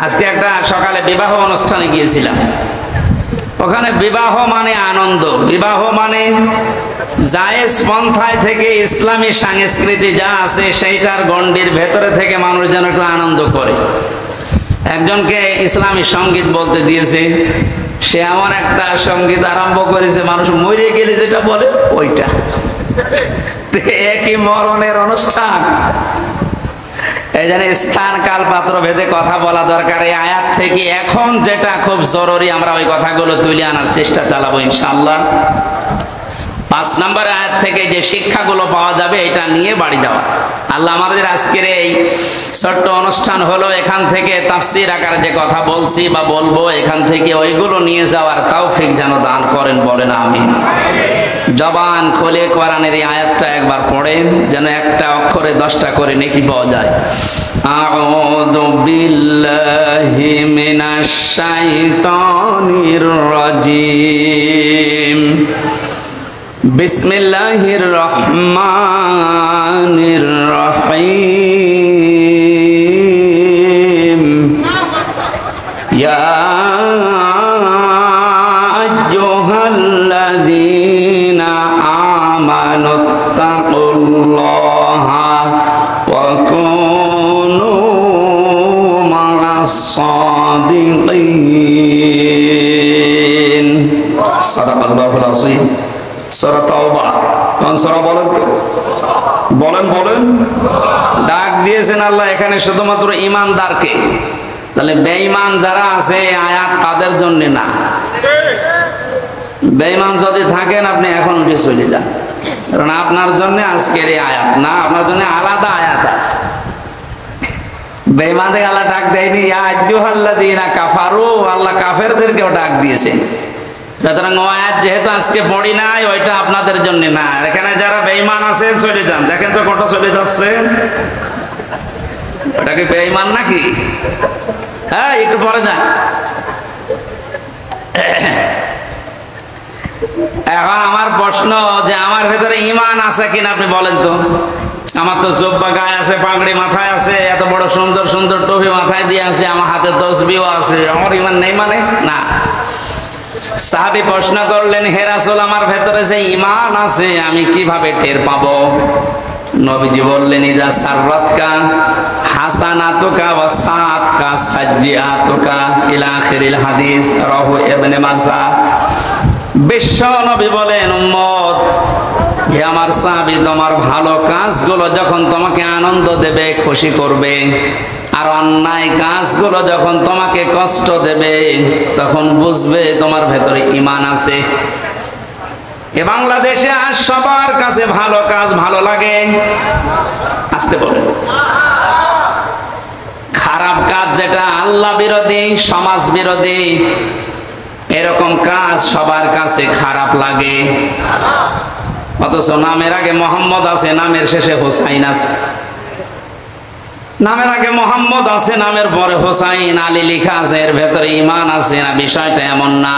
আজকে একটা সকালে বিবাহ অনুষ্ঠানে গিয়েছিলাম। ওখানে বিবাহ মানে আনন্দ, বিবাহ মানে জায়েজ পন্থায় থেকে ইসলামী সংস্কৃতি যা আছে সেইটার গণ্ডির ভেতরে থেকে মানুষ যেন একটু আনন্দ করে। একজনকে ইসলামী সঙ্গীত বলতে দিয়েছে, সে এমন একটা সঙ্গীত আরম্ভ করেছে মানুষ মরে গেলে যেটা বলে ওইটা। একই মরণের অনুষ্ঠান। এই জন্য স্থান কাল পাত্র ভেদে কথা বলা দরকার। এই আয়াত থেকে এখন যেটা খুব জরুরি আমরা ওই কথাগুলো তুলে আনার চেষ্টা চালাবো ইনশাআল্লাহ। 5 নম্বর আয়াত থেকে যে শিক্ষাগুলো পাওয়া যাবে এটা নিয়ে বাড়ি যাওয়া। আল্লাহ আমাদের আজকের এই ছোট্ট অনুষ্ঠান হলো, এখান থেকে তাফসীর আকারে যে কথা বলছি বা বলবো এখান থেকে ওইগুলো নিয়ে যাওয়ার তৌফিক যেন দান করেন, বলেন আমিন। জবান খুলে কোরআনের এই আয়াতটা একবার পড়েন, যেন একটা অক্ষরে 10টা করে নেকি পাওয়া যায়। আউযু বিল্লাহি মিনাশ শাইতানির রাজিম। বিসমিল্লাহির রহমানির রহিম। ইয়া আইয়ুহাল্লাযীনা আমানুত্তাকুল্লাহা ওয়া কুনু মা'আস সাদিকিন। সাদাকাল্লাহুল আযীম। সূরা তাওবা। কোন সূরা বলেন তো? বলেন বলেন। ডাক দিয়েছেন আল্লাহ এখানে শুধুমাত্র ঈমানদারকে। তাহলে বেঈমান যারা আছে আয়াত তাদের জন্য না। বেঈমান যদি থাকেন আপনি এখন উঠে চলে যান, কারণ আপনার জন্য আজকের এই আয়াত না, আপনার জন্য আলাদা আয়াত আছে। বেঈমানদের আল্লাহ ডাক দেয়নি ইয়া আইয়ুহাল্লাযীনা কাফারু, আল্লাহ কাফেরদেরকেও ডাক দিয়েছেন। সুতরাং ও আয়াত যেহেতু আজকে পড়ি নাই ওইটা আপনাদের জন্য না। এখানে যারা বেঈমান আছে চলে যান। দেখেন তো কত চলে যাচ্ছে। ওটা কি বেঈমান নাকি? হ্যাঁ, একটু পরে যান। এখন আমার প্রশ্ন যে আমার ভেতরে ঈমান আছে কিনা আপনি বলেন তো। আমার তো জুব্বা গায়ে আছে, পাগড়ি মাথায় আছে, এত বড় সুন্দর সুন্দর টুপি মাথায় দিয়ে আছে, আমার হাতে তসবিহও আছে, আমার ঈমান নেই মানে? না। সাহাবী প্রশ্ন করলেন, হে রাসূল আমার ভেতরে যে ঈমান আছে আমি কিভাবে টের পাবো? নবীজি বললেন, ইজা সাররাতকা হাসানাতুকা ওয়া সাআতকা সাজ্জিআতুকা ইলা আখিরিল হাদিস, রাহু ইবনে মাজাহ। বিশ্ব নবী বলেন, উম্মত হে আমার সাহাবী, তোমার ভালো কাজগুলো যখন তোমাকে আনন্দ দেবে, খুশি করবে, আর অন্যায় কাজগুলো যখন তোমাকে কষ্ট দেবে, তখন বুঝবে তোমার ভেতরে ঈমান আছে। এ বাংলাদেশে আজ সবার কাছে ভালো কাজ ভালো লাগে। আসতে বলে খারাপ কাজ যেটা আল্লাহ বিরোধী, সমাজ বিরোধী, এরকম কাজ সবার কাছে খারাপ লাগে। অথচ নামের আগে মোহাম্মদ আছে, নামের শেষে হোসাইন আছে। নামের আগে মোহাম্মদ আছে, নামের পরে হোসাইন আলী লেখা আছে, এর ভেতরে ঈমান আছে না? বিষয়টা এমন না।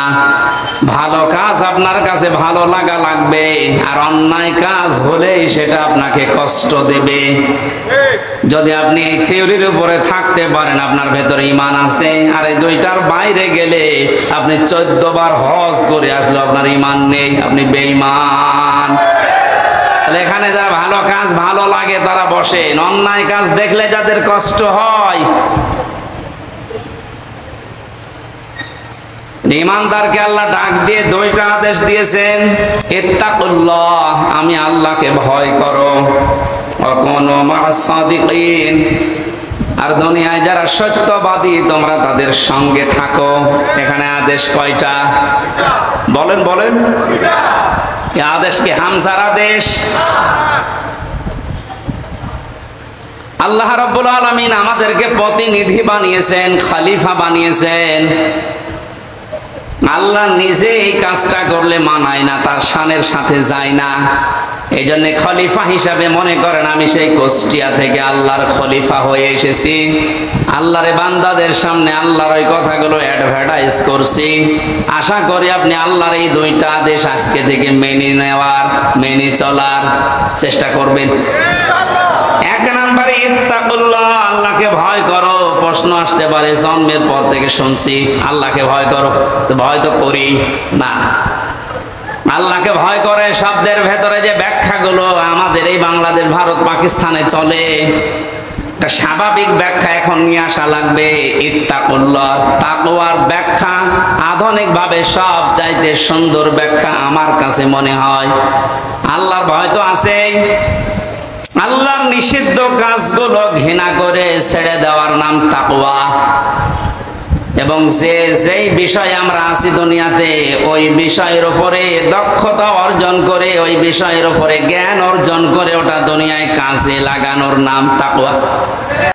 ভালো কাজ আপনার কাছে ভালো লাগা লাগবে, আর অন্যায় কাজ হলেই সেটা আপনাকে কষ্ট দেবে। যদি আপনি এই থিওরির উপরে থাকতে পারেন আপনার ভেতরে ঈমান আছে, আর এই দুইটার বাইরে গেলে আপনি 14 বার হজ করে আসলে আপনার ঈমান নেই, আপনি বেঈমান। তাহলে এখানে যারা ভালো কাজ ভালো লাগে তারা বসেন, অন্যায় কাজ দেখলে যাদের কষ্ট হয়, ঈমানদারকে আল্লাহ ডাক দিয়ে 2টা আদেশ দিয়েছেন। ইত্তাকুল্লাহ, আমি আল্লাহকে ভয় করো, ওয়া কুনু মা'আস সাদিকিন, আর দুনিয়ায় যারা সত্যবাদী তোমরা তাদের সঙ্গে থাকো। এখানে আদেশ কয়টা বলেন বলেন? এই আদেশ কি হামজার আদেশ? আল্লাহ রাব্বুল আলামিন আমাদেরকে প্রতিনিধি বানিয়েছেন, খলিফা বানিয়েছেন। আল্লাহ নিজে এই কাজটা করলে মানায় না, তার শানের সাথে যায় না। এই জন্য খলিফা হিসাবে মনে করেন আমি সেই কুষ্টিয়া থেকে আল্লাহর খলিফা হয়ে এসেছি। আল্লাহর বান্দাদের সামনে আল্লাহর ওই কথাগুলো অ্যাডভার্টাইজ করছি। আশা করি আপনি আল্লাহর এই 2টা আদেশ আজকে থেকে মেনে নেওয়ার, মেনে চলার চেষ্টা করবেন। এক নম্বরে ইত্তাকুল্লাহ, আল্লাহকে ভয় করো। প্রশ্ন আসতে পারে, জন্মের পর থেকে শুনছি আল্লাহকে ভয় করো, তো ভয় তো করি না। আল্লাহকে ভয় করে শব্দের ভেতরে যে ব্যাখ্যাগুলো আমাদের এই বাংলাদেশ, ভারত, পাকিস্তানে চলে, একটা স্বাভাবিক ব্যাখ্যা এখন নিয়ে আসা লাগবে। ইত্তাকুল্লাহ, তাকওয়ার ব্যাখ্যা আধুনিক ভাবে সব চাইতে সুন্দর ব্যাখ্যা আমার কাছে মনে হয়। আল্লাহর ভয় তো আছেই, আল্লাহর নিষিদ্ধ কাজগুলো ঘৃণা করে ছেড়ে দেওয়ার নাম তাকওয়া। এবং যেই বিষয়ে আমরা আছি দুনিয়াতে, ওই বিষয়ের উপরে দক্ষতা অর্জন করে, ওই বিষয়ের উপরে জ্ঞান অর্জন করে ওটা দুনিয়ায় কাজে লাগানোর নাম তাকওয়া।